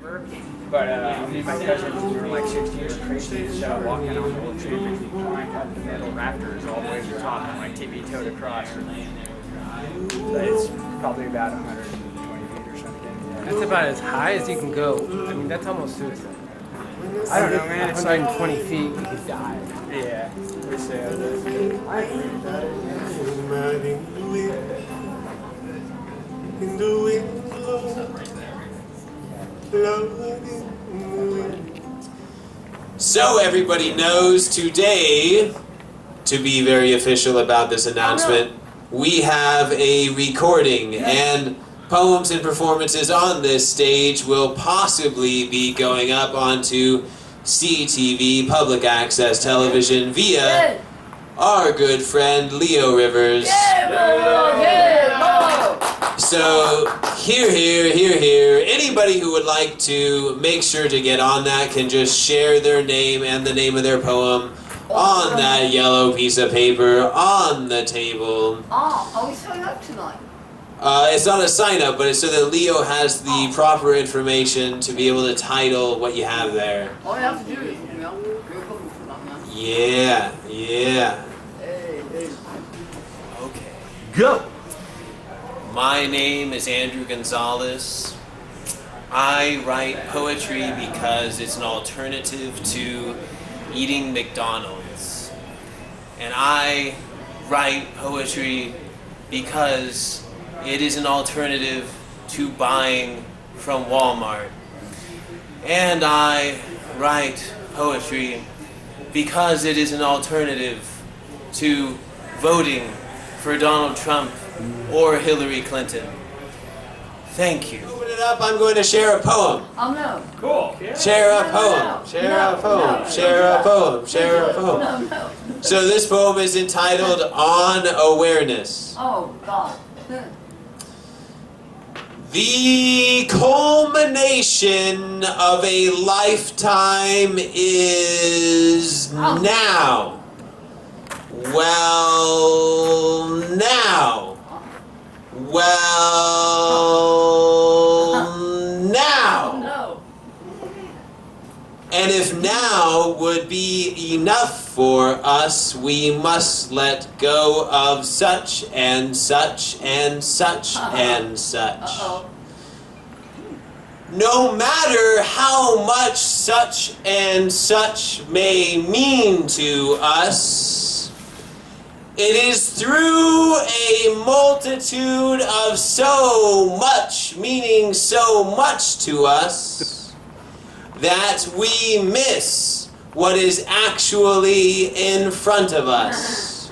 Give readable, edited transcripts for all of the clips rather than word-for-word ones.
But me and my cousin, we were like 16 years crazy, so walking on the old tree, we climbed up the metal rafters all the way to the top and like tippy-toed across. So it's probably about 120 feet or something. That's about as high as you can go. I mean, that's almost suicide. I don't know, man. It's like 120 feet, you could die. Yeah. It's, So everybody knows today, to be very official about this announcement, we have a recording, and poems and performances on this stage will possibly be going up onto CTV, public access television, via our good friend Leo Rivers. So, here. Anybody who would like to make sure to get on that can just share their name and the name of their poem on that yellow piece of paper on the table. Are we signing up tonight? It's not a sign-up, but it's so that Leo has the proper information to be able to title what you have there. All you have to do is, you know, go looking for that, man. Yeah. Hey. Okay. Go! My name is Andrew Gonzalez. I write poetry because it's an alternative to eating McDonald's. And I write poetry because it is an alternative to buying from Walmart. And I write poetry because it is an alternative to voting for Donald Trump or Hillary Clinton. Thank you. Open it up, I'm going to share a poem. Oh, no. cool. Share a poem. Share a poem. Share a poem. Share a poem. No. So this poem is entitled On Awareness. Oh, God. The culmination of a lifetime is now. Well, now. No. And if now would be enough for us, we must let go of such and such and such and such. No matter how much such and such may mean to us, it is through a multitude of so much meaning so much to us that we miss what is actually in front of us.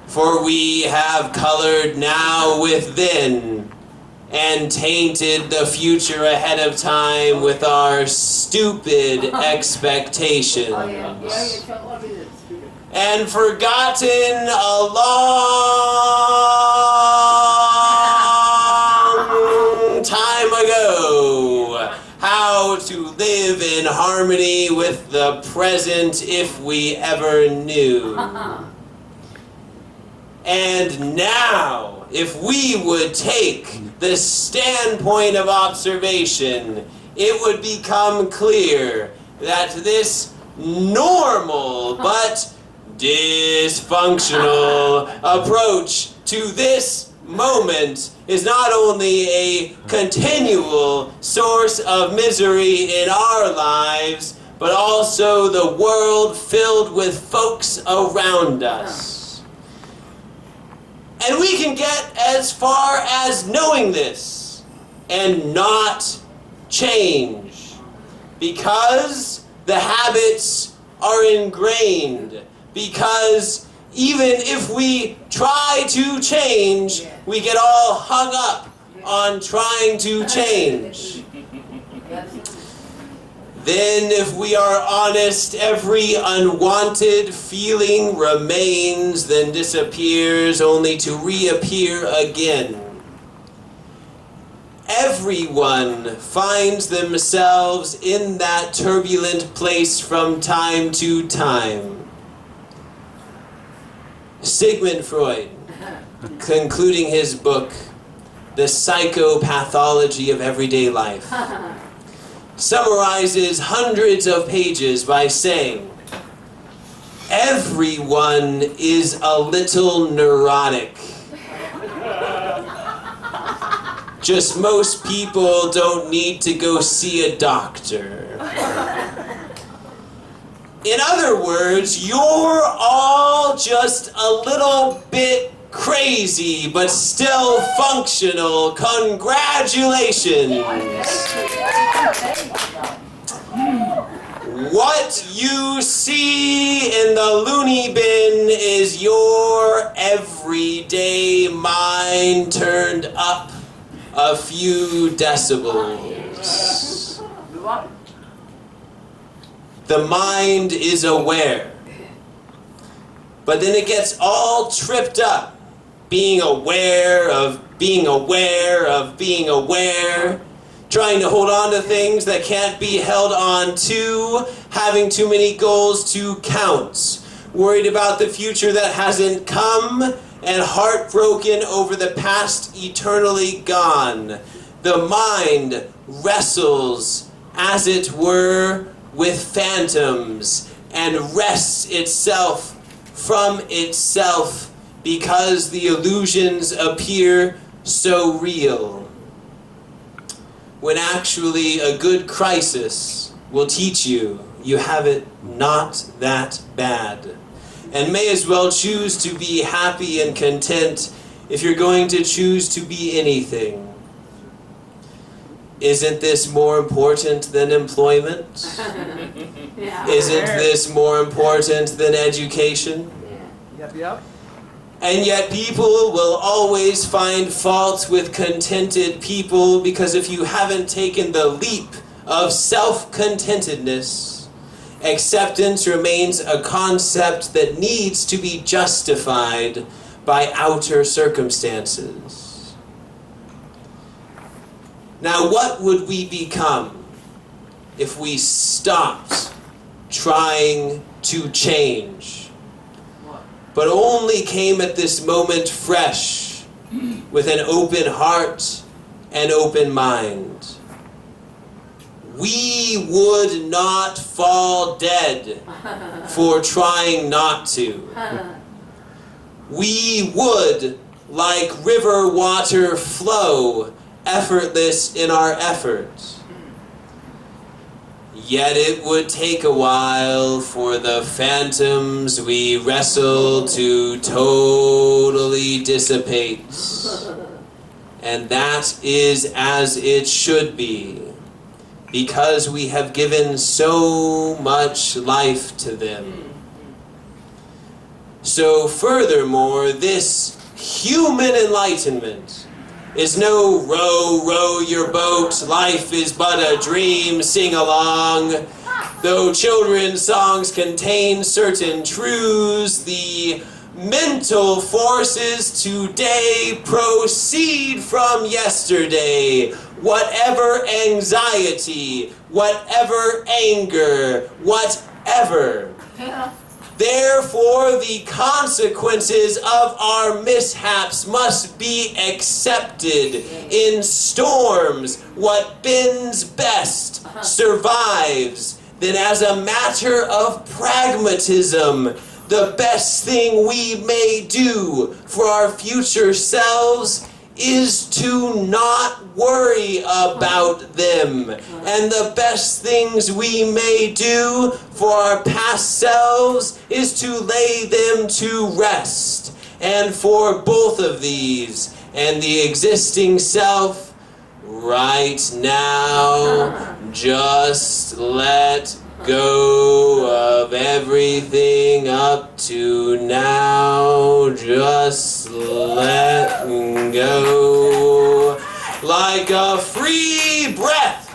For we have colored now with then, and tainted the future ahead of time with our stupid expectations. And forgotten a long time ago how to live in harmony with the present if we ever knew. And now, if we would take the standpoint of observation, it would become clear that this normal but dysfunctional approach to this moment is not only a continual source of misery in our lives, but also the world filled with folks around us. And we can get as far as knowing this and not change, because the habits are ingrained. Because even if we try to change, we get all hung up on trying to change. Then, if we are honest, every unwanted feeling remains, then disappears, only to reappear again. Everyone finds themselves in that turbulent place from time to time. Sigmund Freud, concluding his book, The Psychopathology of Everyday Life, summarizes hundreds of pages by saying, everyone is a little neurotic. Just most people don't need to go see a doctor. In other words, you're all just a little bit crazy, but still functional. Congratulations! What you see in the loony bin is your everyday mind turned up a few decibels. The mind is aware. But then it gets all tripped up, being aware of being aware of being aware, trying to hold on to things that can't be held on to, having too many goals to count, worried about the future that hasn't come, and heartbroken over the past eternally gone. The mind wrestles, as it were, with phantoms, and wrests itself from itself because the illusions appear so real. When actually a good crisis will teach you you have it not that bad, and may as well choose to be happy and content if you're going to choose to be anything. Isn't this more important than employment? Yeah. Isn't this more important than education? Yep. And yet people will always find fault with contented people, because if you haven't taken the leap of self-contentedness, acceptance remains a concept that needs to be justified by outer circumstances. Now, what would we become if we stopped trying to change, but only came at this moment fresh, with an open heart and open mind? We would not fall dead for trying not to. We would, like river water, flow effortless in our efforts. Yet it would take a while for the phantoms we wrestle to totally dissipate. And that is as it should be, because we have given so much life to them. So furthermore, this human enlightenment is no row, row your boat, life is but a dream, sing along. Though children's songs contain certain truths, the mental forces today proceed from yesterday. Whatever anxiety, whatever anger, whatever. Therefore, the consequences of our mishaps must be accepted. In storms, what bends best survives. Then, as a matter of pragmatism, the best thing we may do for our future selves is to not worry about them. And the best things we may do for our past selves is to lay them to rest. And for both of these and the existing self, right now, just let go of everything up to now. Just let go. Like a free breath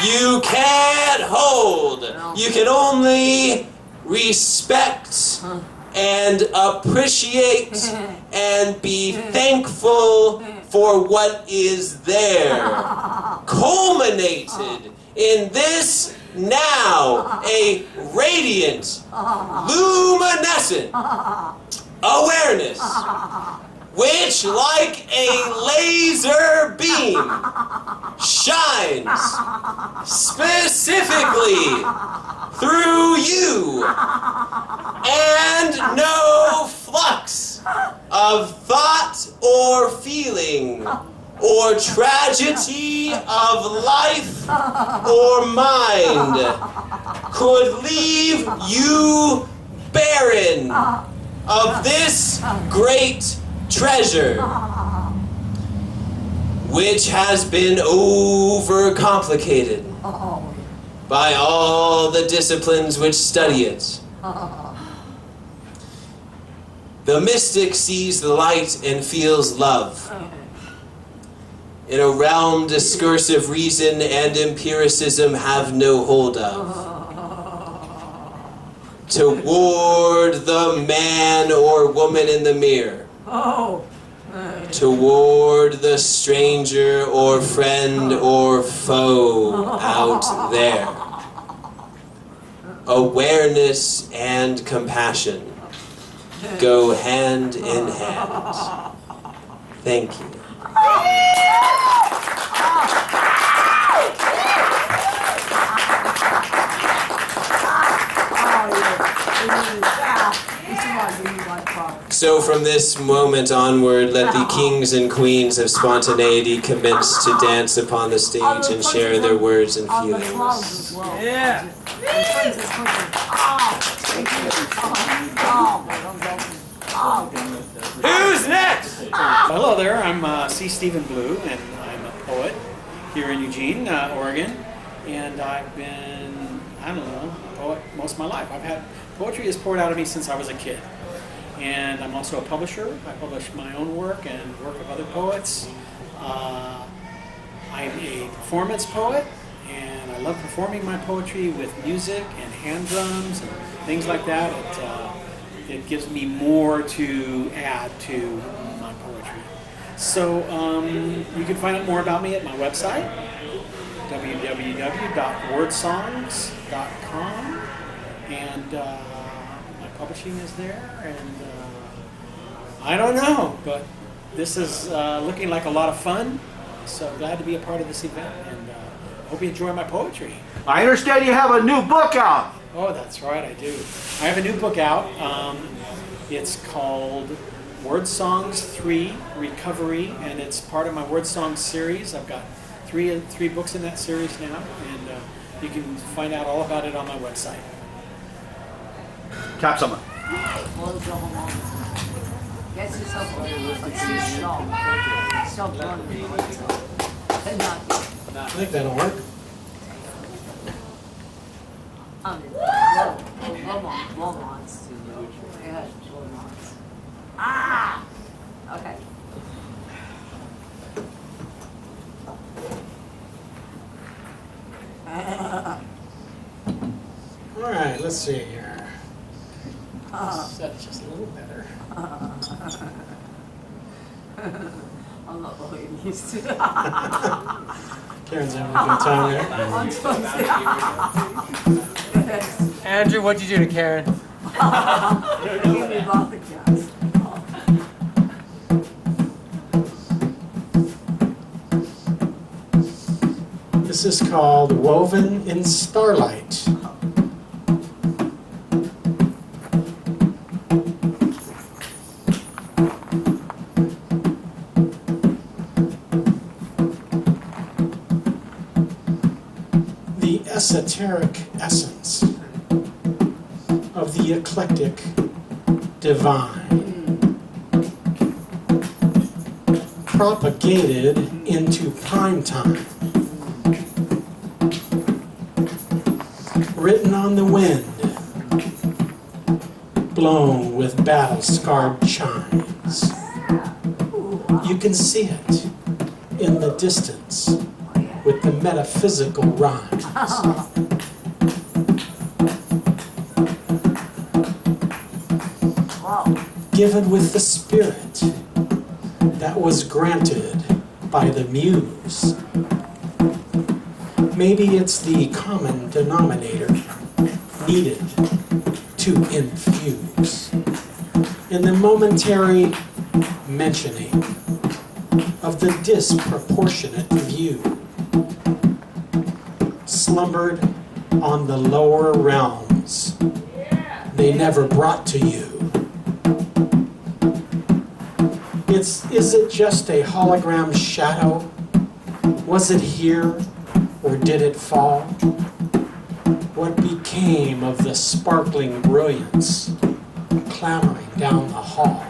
you can't hold. You can only respect and appreciate and be thankful for what is there. Culminated in this now, a radiant, luminescent awareness which, like a laser beam, shines specifically through you, and no flux of thought or feeling or tragedy of life or mind could leave you barren of this great treasure, which has been overcomplicated by all the disciplines which study it. The mystic sees the light and feels love in a realm discursive reason and empiricism have no hold of. Toward the man or woman in the mirror. Toward the stranger or friend or foe out there. Awareness and compassion go hand in hand. Thank you. So from this moment onward, let the kings and queens of spontaneity commence to dance upon the stage and share their words and feelings. Yeah. Who's next? Hello there, I'm C. Stephen Blue, and I'm a poet here in Eugene, Oregon, and I've been, I don't know, a poet most of my life. Poetry has poured out of me since I was a kid, and I'm also a publisher. I publish my own work and work of other poets. I'm a performance poet, and I love performing my poetry with music and hand drums and things like that. It gives me more to add to my poetry. So you can find out more about me at my website, www.wordsongs.com, and my publishing is there, and I don't know, but this is looking like a lot of fun, so glad to be a part of this event, and hope you enjoy my poetry. I understand you have a new book out. Oh, that's right, I do. I have a new book out. It's called Word Songs 3 Recovery, and it's part of my Word Songs series. I've got three books in that series now, and you can find out all about it on my website. Tap someone. I think that'll work. Okay. All right, let's see here. That's just a little better. I'm not really used to that. Karen's having a good time there. I'm supposed Andrew, what'd you do to Karen? to give me about the cats. This is called Woven in Starlight. The esoteric essence of the eclectic divine, propagated into prime time, written on the wind, blown with battle-scarred chimes. You can see it in the distance with the metaphysical rhymes. Given with the spirit that was granted by the muse. Maybe it's the common denominator needed to infuse in the momentary mentioning of the disproportionate view slumbered on the lower realms they never brought to you. Is it just a hologram shadow? Was it here or did it fall? What became of the sparkling brilliance clamoring down the hall?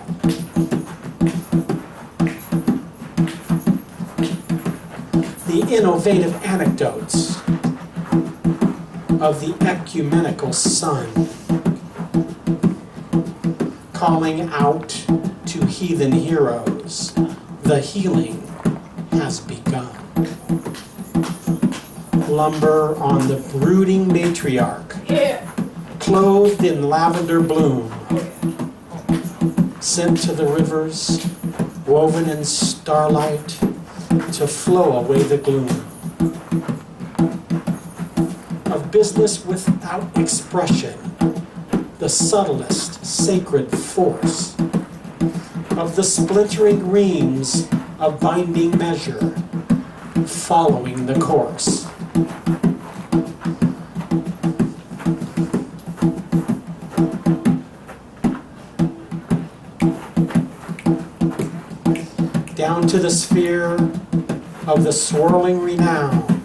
The innovative anecdotes of the ecumenical sun calling out to heathen heroes, the healing has begun. Lumber on the brooding matriarch, clothed in lavender bloom, sent to the rivers, woven in starlight, to flow away the gloom. Of business without expression, the subtlest sacred force, of the splintering reams of binding measure, following the course. Down to the sphere of the swirling renown,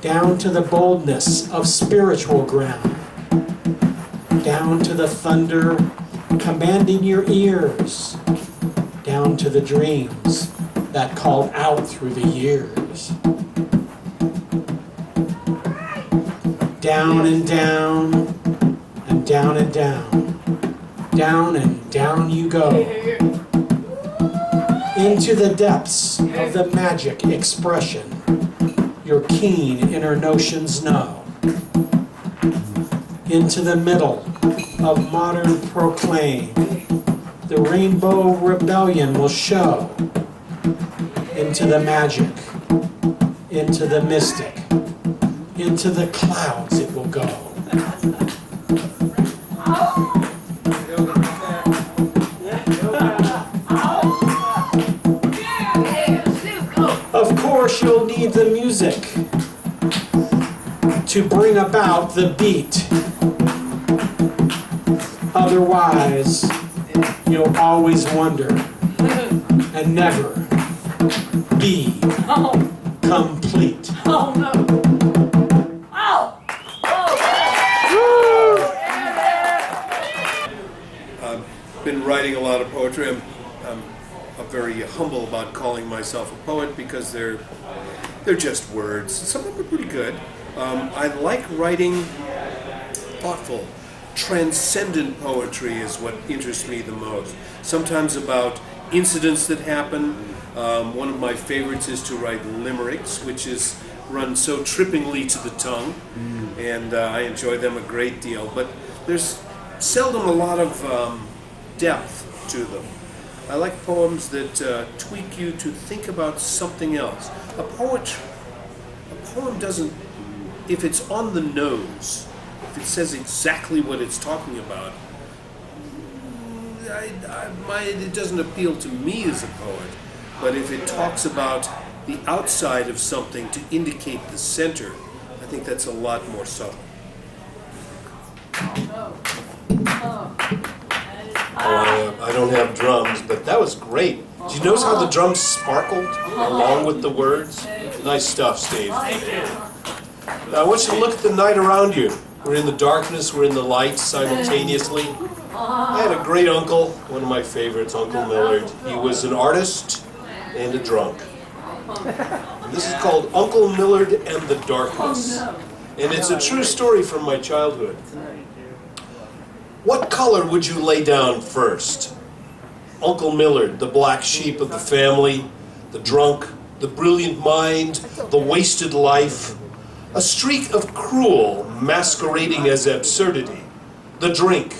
down to the boldness of spiritual ground, down to the thunder commanding your ears, down to the dreams that called out through the years. Down and down, and down and down, down and down you go, into the depths of the magic expression your keen inner notions know, into the middle of modern proclaim, the rainbow rebellion will show, into the magic, into the mystic, into the clouds it will go. Of course you'll need the music to bring about the beat. Otherwise, you'll always wonder and never be complete. Oh no! Oh! I've been writing a lot of poetry. I'm very humble about calling myself a poet because they're just words. Some of them are pretty good. I like writing thoughtful, transcendent poetry is what interests me the most. Sometimes about incidents that happen. One of my favorites is to write limericks, which is run so trippingly to the tongue, and I enjoy them a great deal. But there's seldom a lot of depth to them. I like poems that tweak you to think about something else. A poem doesn't, if it's on the nose, if it says exactly what it's talking about, it doesn't appeal to me as a poet. But if it talks about the outside of something to indicate the center, I think that's a lot more subtle. I don't have drums, but that was great. Did you notice how the drums sparkled along with the words? Nice stuff, Steve. Now I want you to look at the night around you. We're in the darkness, we're in the light simultaneously. I had a great uncle, one of my favorites, Uncle Millard. He was an artist and a drunk. And this is called Uncle Millard and the Darkness. And it's a true story from my childhood. What color would you lay down first? Uncle Millard, the black sheep of the family, the drunk, the brilliant mind, the wasted life, a streak of cruel masquerading as absurdity, the drink,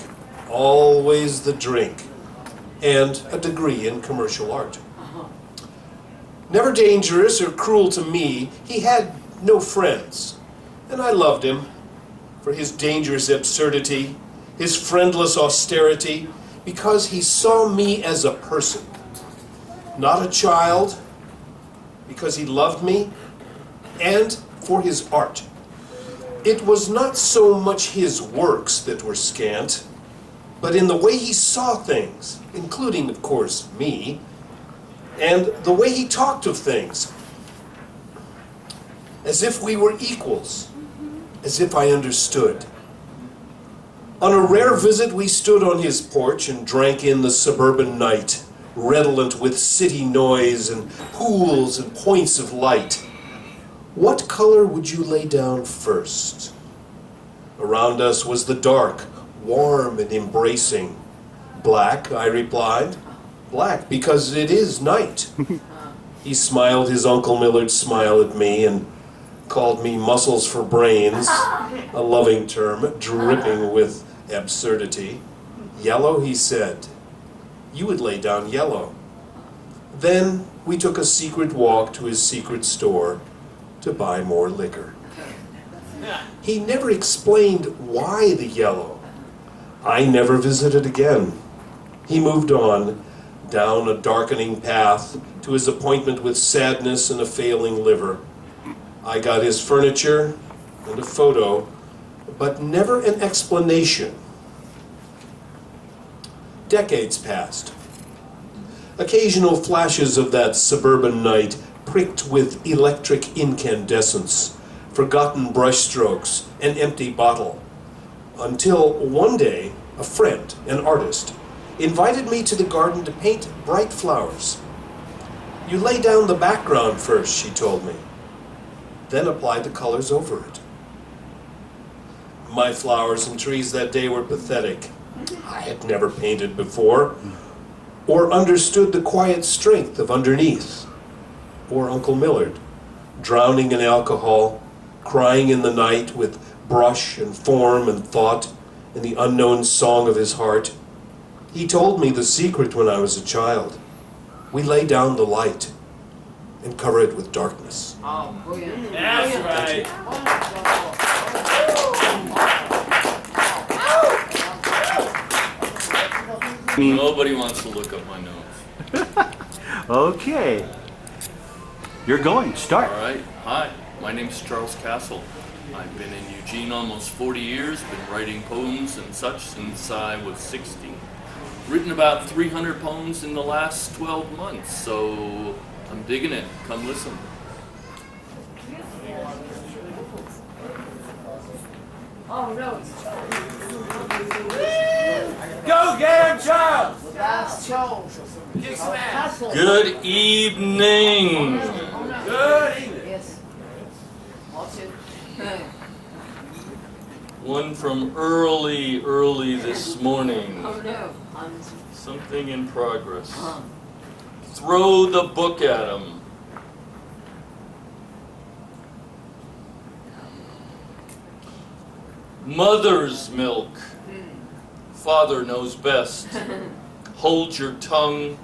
always the drink, and a degree in commercial art. Never dangerous or cruel to me, he had no friends, and I loved him for his dangerous absurdity, his friendless austerity, because he saw me as a person, Not a child, because he loved me, and for his art. It was not so much his works that were scant, but in the way he saw things, including, of course, me, and the way he talked of things, as if we were equals, as if I understood. On a rare visit, we stood on his porch and drank in the suburban night, redolent with city noise and pools and points of light. What color would you lay down first? Around us was the dark, warm and embracing. Black, I replied. Black, because it is night. He smiled his Uncle Millard smile at me and called me muscles for brains, a loving term, dripping with absurdity. Yellow, he said. You would lay down yellow. Then we took a secret walk to his secret store to buy more liquor. He never explained why the yellow. I never visited again. He moved on, down a darkening path to his appointment with sadness and a failing liver. I got his furniture and a photo, but never an explanation. Decades passed. Occasional flashes of that suburban night pricked with electric incandescence, forgotten brushstrokes, an empty bottle. Until one day, a friend, an artist, invited me to the garden to paint bright flowers. You lay down the background first, she told me, then apply the colors over it. My flowers and trees that day were pathetic. I had never painted before, or understood the quiet strength of underneath, or Uncle Millard, drowning in alcohol, crying in the night with brush and form and thought in the unknown song of his heart. He told me the secret when I was a child. We lay down the light and cover it with darkness. Oh, brilliant. That's right. Nobody wants to look up my nose. Okay. You're going. Start. All right. Hi, my name's Charles Castle. I've been in Eugene almost 40 years, been writing poems and such since I was 16. Written about 300 poems in the last 12 months, so I'm digging it. Come listen. Oh, no. Go get him, Charles! That's Charles. Kick some ass. Good evening. Good evening. Yes. Watch it. One from early this morning. Oh, no. Something in progress. Throw the book at him. Mother's milk. Father knows best. Hold your tongue.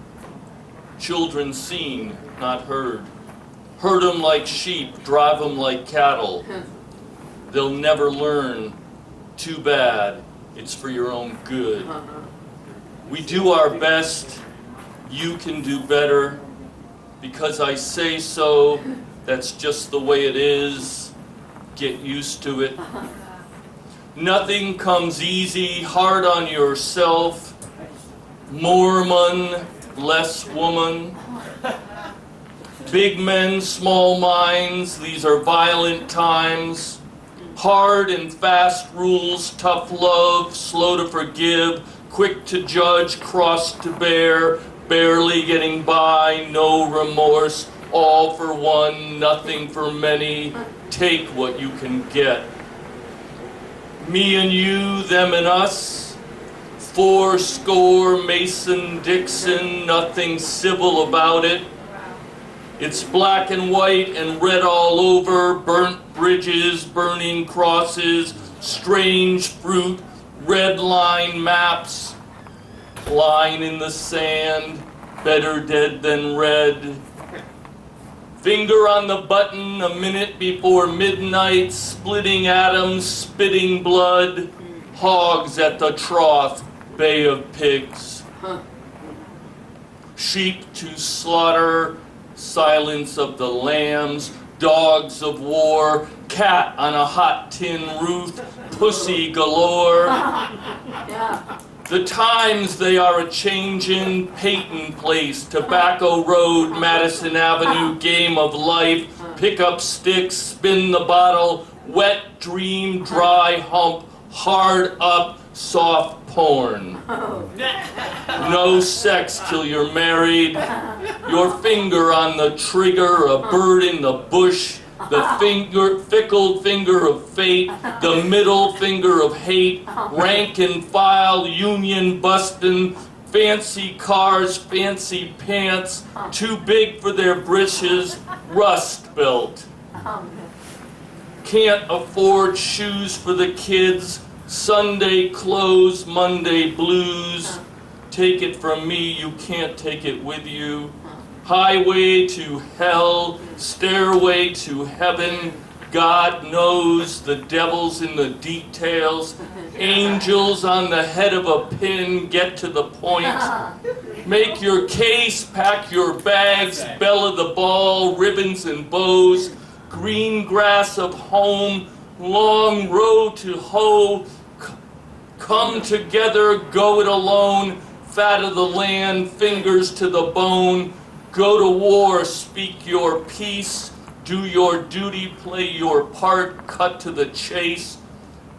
Children seen, not heard. Herd 'em like sheep, drive 'em like cattle. They'll never learn. Too bad. It's for your own good. We do our best. You can do better. Because I say so, that's just the way it is. Get used to it. Nothing comes easy, hard on yourself. Mormon, less woman. Big men, small minds, these are violent times. Hard and fast rules, tough love, slow to forgive, quick to judge, cross to bear, barely getting by, no remorse, all for one, nothing for many, take what you can get. Me and you, them and us, 4 Mason Dixon, nothing civil about it. It's black and white and red all over, burnt bridges, burning crosses, strange fruit, red line maps, line in the sand, better dead than red. Finger on the button a minute before midnight, splitting atoms, spitting blood, hogs at the trough, Bay of Pigs. sheep to slaughter, silence of the lambs, dogs of war, cat on a hot tin roof, pussy galore. The times they are a-changin', Peyton Place, Tobacco Road, Madison Avenue, game of life, pick up sticks, spin the bottle, wet dream, dry hump, hard up, soft porn. No sex till you're married, your finger on the trigger, a bird in the bush, the fickle finger of fate, the middle finger of hate, rank and file, union bustin', fancy cars, fancy pants, too big for their britches, rust belt. Can't afford shoes for the kids, Sunday clothes, Monday blues. Take it from me, you can't take it with you. Highway to hell, stairway to heaven, God knows, the devil's in the details. Angels on the head of a pin, get to the point. Make your case, pack your bags, bell of the ball, ribbons and bows, green grass of home, long road to hoe. Come together, go it alone, fat of the land, fingers to the bone. Go to war, speak your piece, do your duty, play your part, cut to the chase.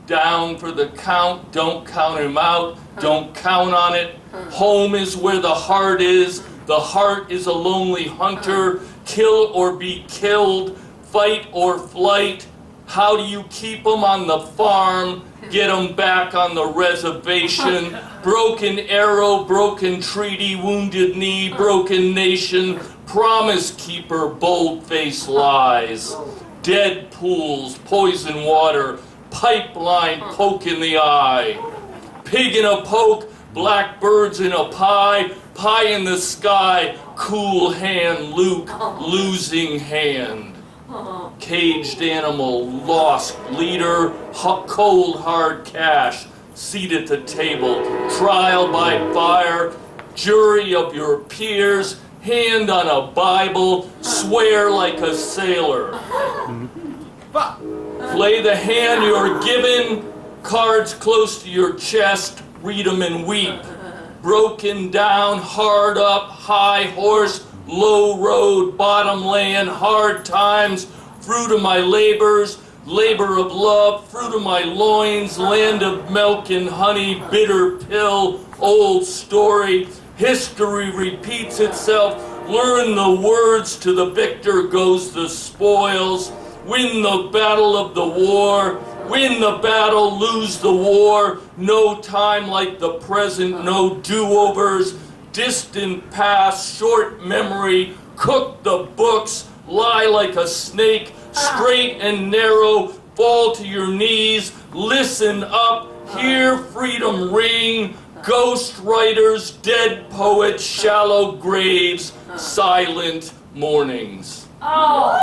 Down for the count, don't count him out, don't count on it. Home is where the heart is a lonely hunter. Kill or be killed, fight or flight. How do you keep them on the farm? Get them back on the reservation. Broken arrow, broken treaty, wounded knee, broken nation. Promise keeper, bold-faced lies. Dead pools, poison water, pipeline, poke in the eye. Pig in a poke, blackbirds in a pie, pie in the sky, cool hand, Luke, losing hand. Caged animal, lost leader, cold hard cash, seat at the table, trial by fire, jury of your peers, hand on a Bible, swear like a sailor. Play the hand you're given, cards close to your chest, read them and weep. Broken down, hard up, high horse, low road, bottom land, hard times, fruit of my labors, labor of love, fruit of my loins, land of milk and honey, bitter pill, old story. History repeats itself. Learn the words, to the victor goes the spoils. Win the battle of the war. Win the battle, lose the war. No time like the present, no do-overs. Distant past, short memory. Cook the books, lie like a snake. Straight and narrow, fall to your knees. Listen up, hear freedom ring. Ghost writers, dead poets, shallow graves, silent mornings. Oh.